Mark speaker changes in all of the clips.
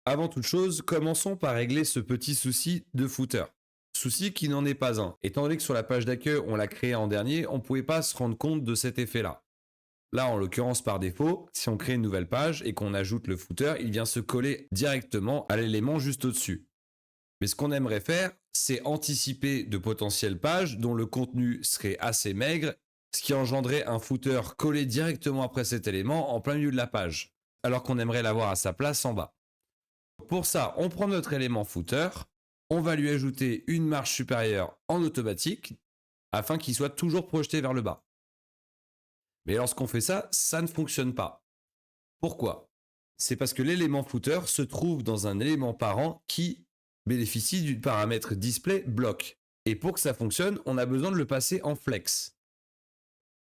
Speaker 1: Avant toute chose, commençons par régler ce petit souci de footer. Souci qui n'en est pas un. Étant donné que sur la page d'accueil, on l'a créé en dernier, on ne pouvait pas se rendre compte de cet effet-là. Là, en l'occurrence, par défaut, si on crée une nouvelle page et qu'on ajoute le footer, il vient se coller directement à l'élément juste au-dessus. Mais ce qu'on aimerait faire, c'est anticiper de potentielles pages dont le contenu serait assez maigre, ce qui engendrait un footer collé directement après cet élément en plein milieu de la page, alors qu'on aimerait l'avoir à sa place en bas. Pour ça, on prend notre élément footer, on va lui ajouter une marge supérieure en automatique afin qu'il soit toujours projeté vers le bas. Mais lorsqu'on fait ça, ça ne fonctionne pas. Pourquoi? C'est parce que l'élément footer se trouve dans un élément parent qui bénéficie du paramètre display block. Et pour que ça fonctionne, on a besoin de le passer en flex.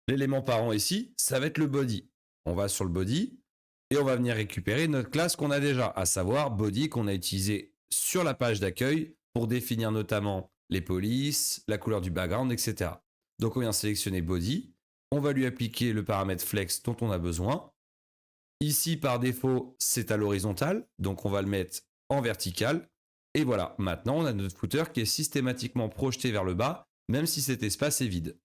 Speaker 1: L'élément parent ici, ça va être le body. On va sur le body et on va venir récupérer notre classe qu'on a déjà, à savoir body qu'on a utilisé sur la page d'accueil pour définir notamment les polices, la couleur du background, etc. Donc on vient sélectionner body, on va lui appliquer le paramètre flex dont on a besoin. Ici, par défaut, c'est à l'horizontale, donc on va le mettre en vertical. Et voilà, maintenant on a notre footer qui est systématiquement projeté vers le bas, même si cet espace est vide.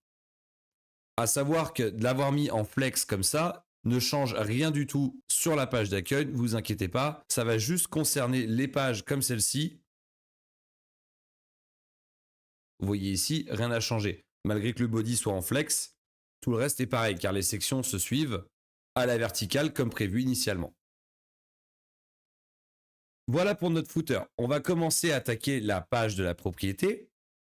Speaker 1: À savoir que de l'avoir mis en flex comme ça ne change rien du tout sur la page d'accueil, ne vous inquiétez pas, ça va juste concerner les pages comme celle-ci. Vous voyez ici, rien n'a changé. Malgré que le body soit en flex, tout le reste est pareil, car les sections se suivent à la verticale comme prévu initialement. Voilà pour notre footer. On va commencer à attaquer la page de la propriété.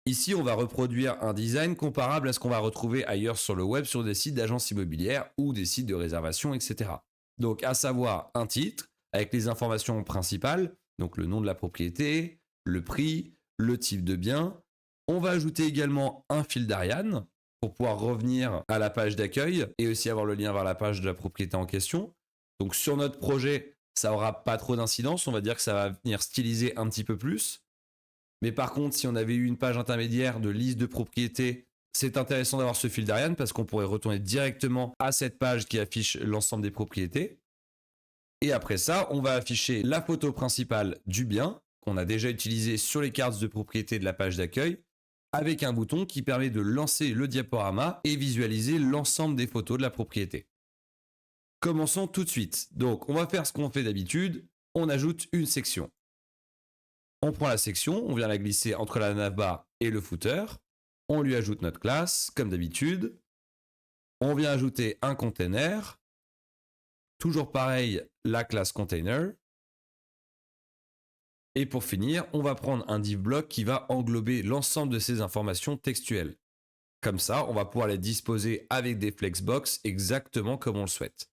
Speaker 1: Ici, on va reproduire un design comparable à ce qu'on va retrouver ailleurs sur le web, sur des sites d'agences immobilières ou des sites de réservation, etc. Donc, à savoir un titre avec les informations principales, donc le nom de la propriété, le prix, le type de bien. On va ajouter également un fil d'Ariane pour pouvoir revenir à la page d'accueil et aussi avoir le lien vers la page de la propriété en question. Donc, sur notre projet, ça n'aura pas trop d'incidence. On va dire que ça va venir styliser un petit peu plus. Mais par contre, si on avait eu une page intermédiaire de liste de propriétés, c'est intéressant d'avoir ce fil d'Ariane parce qu'on pourrait retourner directement à cette page qui affiche l'ensemble des propriétés. Et après ça, on va afficher la photo principale du bien qu'on a déjà utilisé sur les cartes de propriété de la page d'accueil avec un bouton qui permet de lancer le diaporama et visualiser l'ensemble des photos de la propriété. Commençons tout de suite. Donc, on va faire ce qu'on fait d'habitude. On ajoute une section. On prend la section, on vient la glisser entre la navbar et le footer. On lui ajoute notre classe, comme d'habitude. On vient ajouter un container. Toujours pareil, la classe container. Et pour finir, on va prendre un div block qui va englober l'ensemble de ces informations textuelles. Comme ça, on va pouvoir les disposer avec des flexbox exactement comme on le souhaite.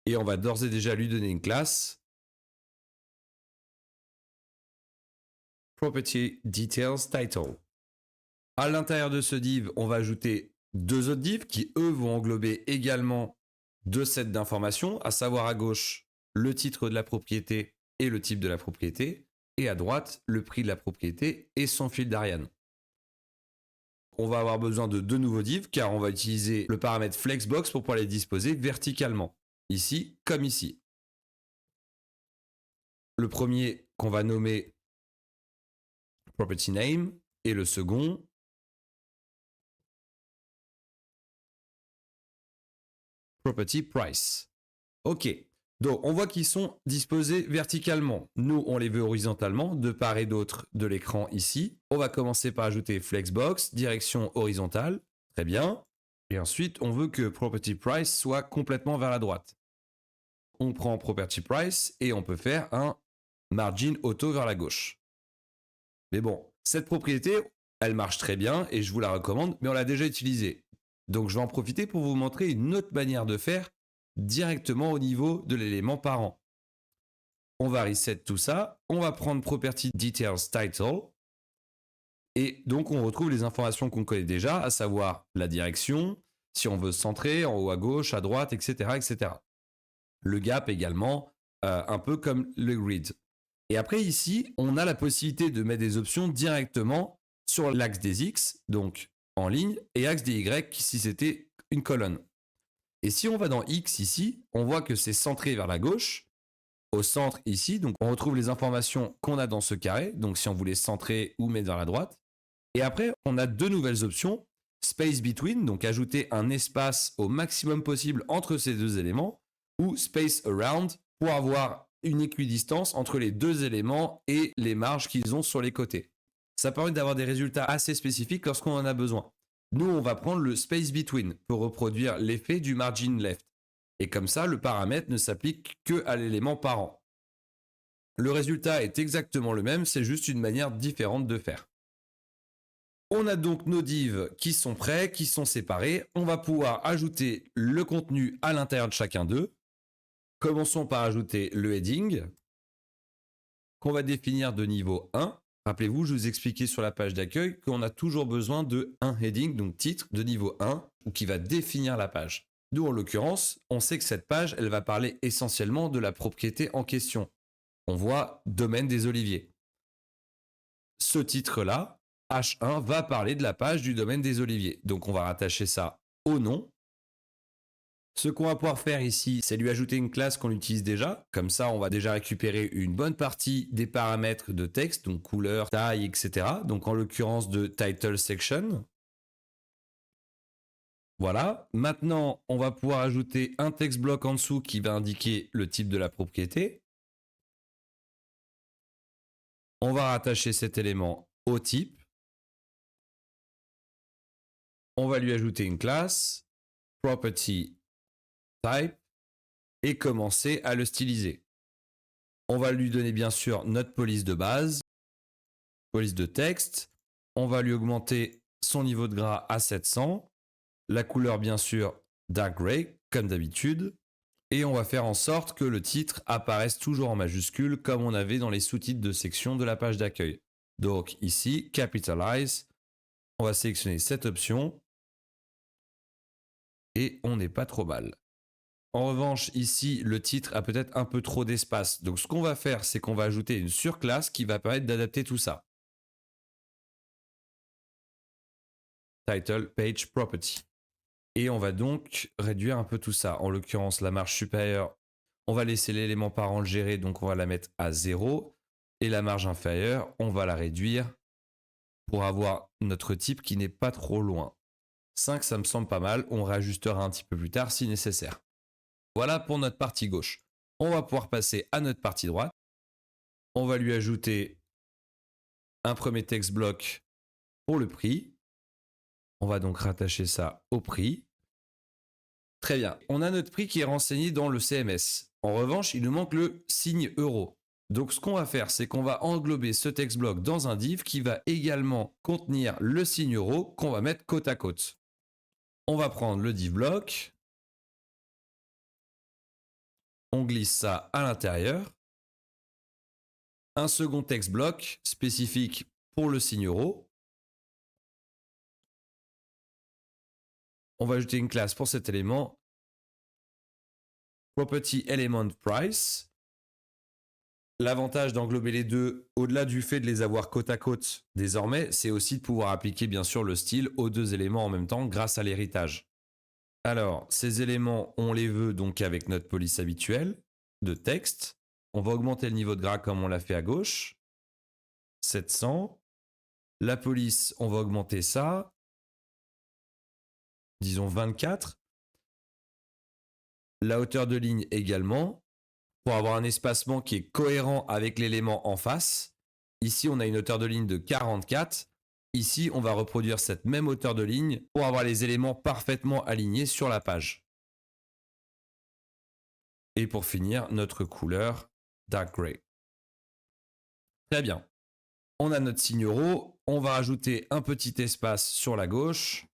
Speaker 1: Et on va d'ores et déjà lui donner une classe. Property Details Title. À l'intérieur de ce div, on va ajouter deux autres divs qui, eux, vont englober également deux sets d'informations, à savoir à gauche le titre de la propriété et le type de la propriété, et à droite le prix de la propriété et son fil d'Ariane. On va avoir besoin de deux nouveaux divs car on va utiliser le paramètre flexbox pour pouvoir les disposer verticalement, ici comme ici. Le premier qu'on va nommer property name et le second property price. Ok, donc on voit qu'ils sont disposés verticalement. Nous, on les veut horizontalement, de part et d'autre de l'écran ici. On va commencer par ajouter flexbox, direction horizontale. Très bien. Et ensuite, on veut que property price soit complètement vers la droite. On prend property price et on peut faire un margin auto vers la gauche. Mais bon, cette propriété, elle marche très bien et je vous la recommande, mais on l'a déjà utilisée. Donc je vais en profiter pour vous montrer une autre manière de faire directement au niveau de l'élément parent. On va reset tout ça, on va prendre Property Details Title, et donc on retrouve les informations qu'on connaît déjà, à savoir la direction, si on veut centrer, en haut à gauche, à droite, etc. etc. Le gap également, un peu comme le grid. Et après ici, on a la possibilité de mettre des options directement sur l'axe des X, donc en ligne, et axe des Y si c'était une colonne. Et si on va dans X ici, on voit que c'est centré vers la gauche. Au centre ici, donc on retrouve les informations qu'on a dans ce carré, donc si on voulait centrer ou mettre vers la droite. Et après, on a deux nouvelles options, Space Between, donc ajouter un espace au maximum possible entre ces deux éléments, ou Space Around pour avoir une équidistance entre les deux éléments et les marges qu'ils ont sur les côtés. Ça permet d'avoir des résultats assez spécifiques lorsqu'on en a besoin. Nous, on va prendre le Space Between pour reproduire l'effet du margin left. Et comme ça, le paramètre ne s'applique que à l'élément parent. Le résultat est exactement le même, c'est juste une manière différente de faire. On a donc nos divs qui sont prêts, qui sont séparés. On va pouvoir ajouter le contenu à l'intérieur de chacun d'eux. Commençons par ajouter le heading, qu'on va définir de niveau 1. Rappelez-vous, je vous expliquais sur la page d'accueil qu'on a toujours besoin de un heading, donc titre de niveau 1, qui va définir la page. D'où en l'occurrence, on sait que cette page, elle va parler essentiellement de la propriété en question. On voit domaine des oliviers. Ce titre-là, H1, va parler de la page du domaine des oliviers. Donc on va rattacher ça au nom. Ce qu'on va pouvoir faire ici, c'est lui ajouter une classe qu'on utilise déjà. Comme ça, on va déjà récupérer une bonne partie des paramètres de texte, donc couleur, taille, etc. Donc en l'occurrence de title section. Voilà. Maintenant, on va pouvoir ajouter un text block en dessous qui va indiquer le type de la propriété. On va rattacher cet élément au type. On va lui ajouter une classe, property type, et commencer à le styliser. On va lui donner bien sûr notre police de base, police de texte. On va lui augmenter son niveau de gras à 700. La couleur bien sûr dark gray comme d'habitude. Et on va faire en sorte que le titre apparaisse toujours en majuscule comme on avait dans les sous-titres de section de la page d'accueil. Donc ici, capitalize. On va sélectionner cette option. Et on n'est pas trop mal. En revanche, ici, le titre a peut-être un peu trop d'espace. Donc, ce qu'on va faire, c'est qu'on va ajouter une surclasse qui va permettre d'adapter tout ça. Title, Page, Property. Et on va donc réduire un peu tout ça. En l'occurrence, la marge supérieure, on va laisser l'élément parent le gérer, donc on va la mettre à 0. Et la marge inférieure, on va la réduire pour avoir notre type qui n'est pas trop loin. 5, ça me semble pas mal. On réajustera un petit peu plus tard si nécessaire. Voilà pour notre partie gauche. On va pouvoir passer à notre partie droite. On va lui ajouter un premier text block pour le prix. On va donc rattacher ça au prix. Très bien. On a notre prix qui est renseigné dans le CMS. En revanche, il nous manque le signe euro. Donc ce qu'on va faire, c'est qu'on va englober ce text block dans un div qui va également contenir le signe euro qu'on va mettre côte à côte. On va prendre le div block. On glisse ça à l'intérieur. Un second text block spécifique pour le signe euro. On va ajouter une classe pour cet élément. Property element price. L'avantage d'englober les deux, au-delà du fait de les avoir côte à côte désormais, c'est aussi de pouvoir appliquer bien sûr le style aux deux éléments en même temps grâce à l'héritage. Alors, ces éléments, on les veut donc avec notre police habituelle de texte. On va augmenter le niveau de gras comme on l'a fait à gauche. 700. La police, on va augmenter ça. Disons 24. La hauteur de ligne également, pour avoir un espacement qui est cohérent avec l'élément en face. Ici, on a une hauteur de ligne de 44. Ici, on va reproduire cette même hauteur de ligne pour avoir les éléments parfaitement alignés sur la page. Et pour finir, notre couleur dark gray. Très bien. On a notre signe euro. On va rajouter un petit espace sur la gauche.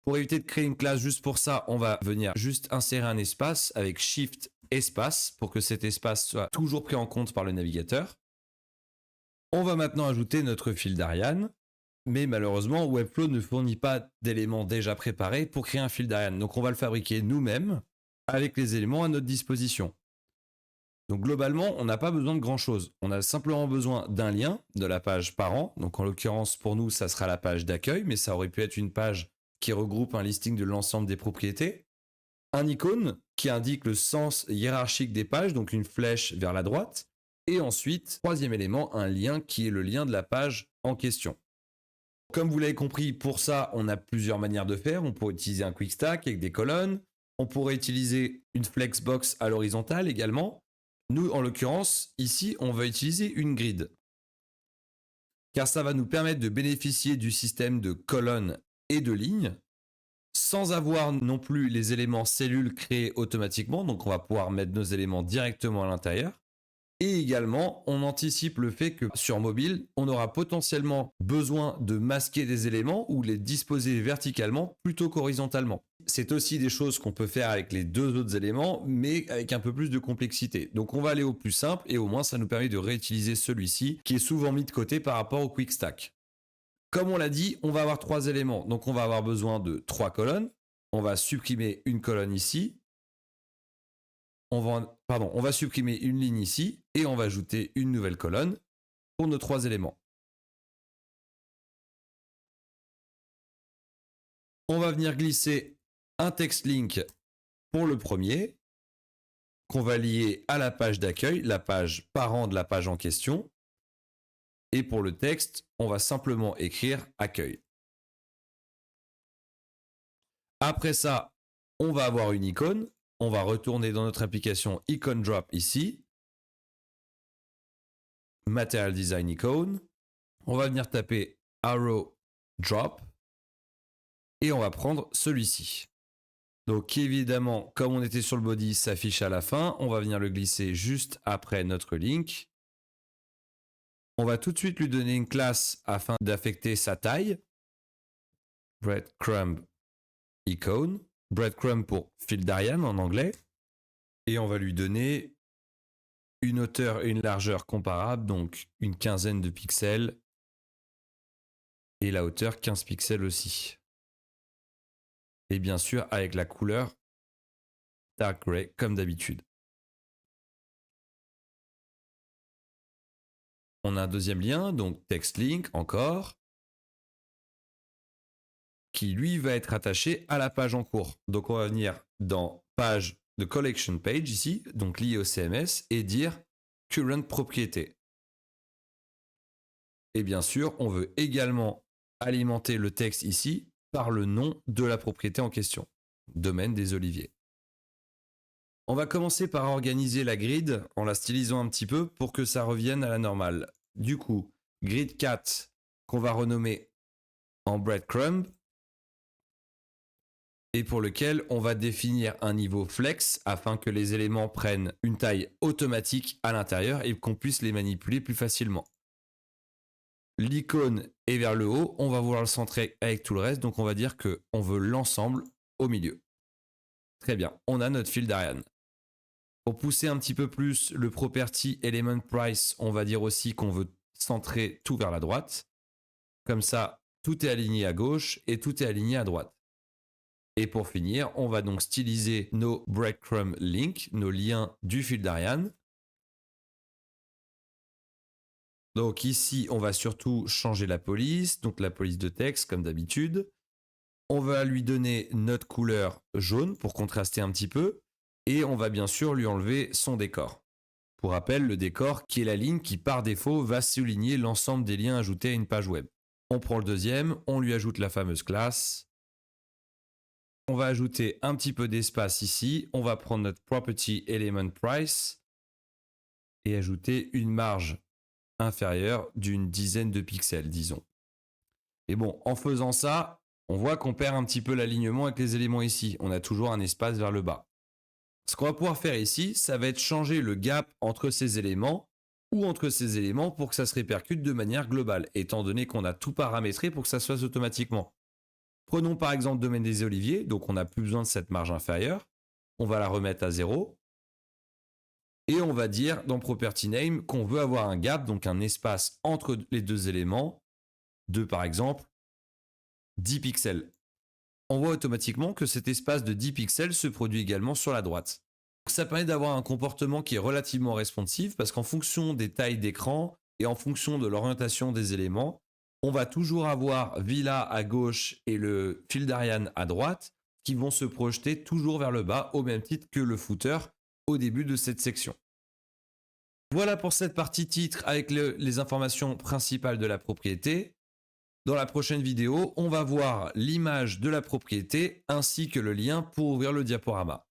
Speaker 1: Pour éviter de créer une classe juste pour ça, on va venir juste insérer un espace avec Shift espace pour que cet espace soit toujours pris en compte par le navigateur. On va maintenant ajouter notre fil d'Ariane, mais malheureusement Webflow ne fournit pas d'éléments déjà préparés pour créer un fil d'Ariane. Donc on va le fabriquer nous-mêmes avec les éléments à notre disposition. Donc globalement, on n'a pas besoin de grand chose. On a simplement besoin d'un lien de la page parent. Donc en l'occurrence pour nous, ça sera la page d'accueil, mais ça aurait pu être une page qui regroupe un listing de l'ensemble des propriétés. un icône qui indique le sens hiérarchique des pages, donc une flèche vers la droite. Et ensuite, troisième élément, un lien qui est le lien de la page en question. Comme vous l'avez compris, pour ça, on a plusieurs manières de faire. On pourrait utiliser un quick stack avec des colonnes. On pourrait utiliser une flexbox à l'horizontale également. Nous, en l'occurrence, ici, on va utiliser une grid. Car ça va nous permettre de bénéficier du système de colonnes et de lignes sans avoir non plus les éléments cellules créés automatiquement. Donc, on va pouvoir mettre nos éléments directement à l'intérieur. Et également, on anticipe le fait que sur mobile, on aura potentiellement besoin de masquer des éléments ou les disposer verticalement plutôt qu'horizontalement. C'est aussi des choses qu'on peut faire avec les deux autres éléments, mais avec un peu plus de complexité. Donc on va aller au plus simple et au moins ça nous permet de réutiliser celui-ci qui est souvent mis de côté par rapport au quick stack. Comme on l'a dit, on va avoir trois éléments. Donc on va avoir besoin de trois colonnes. On va supprimer une colonne ici. On va supprimer une ligne ici et on va ajouter une nouvelle colonne pour nos trois éléments. On va venir glisser un text link pour le premier qu'on va lier à la page d'accueil, la page parent de la page en question. Et pour le texte, on va simplement écrire accueil. Après ça, on va avoir une icône. On va retourner dans notre application Icon Drop ici. Material Design Icon. On va venir taper Arrow Drop. Et on va prendre celui-ci. Donc évidemment, comme on était sur le body, s'affiche à la fin. On va venir le glisser juste après notre link. On va tout de suite lui donner une classe afin d'affecter sa taille. Breadcrumb Icon. Breadcrumb pour fil d'Ariane en anglais. Et on va lui donner une hauteur et une largeur comparables, donc une quinzaine de pixels. Et la hauteur 15 pixels aussi. Et bien sûr avec la couleur dark gray comme d'habitude. On a un deuxième lien, donc text link encore, qui lui va être attaché à la page en cours. Donc on va venir dans page de collection page ici, donc lié au CMS, et dire current propriété. Et bien sûr, on veut également alimenter le texte ici par le nom de la propriété en question, domaine des oliviers. On va commencer par organiser la grid en la stylisant un petit peu pour que ça revienne à la normale. Du coup, grid 4 qu'on va renommer en breadcrumb et pour lequel on va définir un niveau flex afin que les éléments prennent une taille automatique à l'intérieur et qu'on puisse les manipuler plus facilement. L'icône est vers le haut, on va vouloir le centrer avec tout le reste, donc on va dire qu'on veut l'ensemble au milieu. Très bien, on a notre fil d'Ariane. Pour pousser un petit peu plus le property element price, on va dire aussi qu'on veut centrer tout vers la droite. Comme ça, tout est aligné à gauche et tout est aligné à droite. Et pour finir, on va donc styliser nos breadcrumb links, nos liens du fil d'Ariane. Donc ici, on va surtout changer la police, donc la police de texte comme d'habitude. On va lui donner notre couleur jaune pour contraster un petit peu. Et on va bien sûr lui enlever son décor. Pour rappel, le décor qui est la ligne qui par défaut va souligner l'ensemble des liens ajoutés à une page web. On prend le deuxième, on lui ajoute la fameuse classe. On va ajouter un petit peu d'espace ici. On va prendre notre property element price et ajouter une marge inférieure d'une dizaine de pixels, disons. Et bon, en faisant ça, on voit qu'on perd un petit peu l'alignement avec les éléments ici. On a toujours un espace vers le bas. Ce qu'on va pouvoir faire ici, ça va être changer le gap entre ces éléments ou entre ces éléments pour que ça se répercute de manière globale, étant donné qu'on a tout paramétré pour que ça se fasse automatiquement. Prenons par exemple domaine des oliviers, donc on n'a plus besoin de cette marge inférieure. On va la remettre à 0. Et on va dire dans property name qu'on veut avoir un gap, donc un espace entre les deux éléments de par exemple 10 pixels. On voit automatiquement que cet espace de 10 pixels se produit également sur la droite. Ça permet d'avoir un comportement qui est relativement responsive parce qu'en fonction des tailles d'écran et en fonction de l'orientation des éléments, on va toujours avoir Villa à gauche et le fil d'Ariane à droite qui vont se projeter toujours vers le bas au même titre que le footer au début de cette section. Voilà pour cette partie titre avec les informations principales de la propriété. Dans la prochaine vidéo, on va voir l'image de la propriété ainsi que le lien pour ouvrir le diaporama.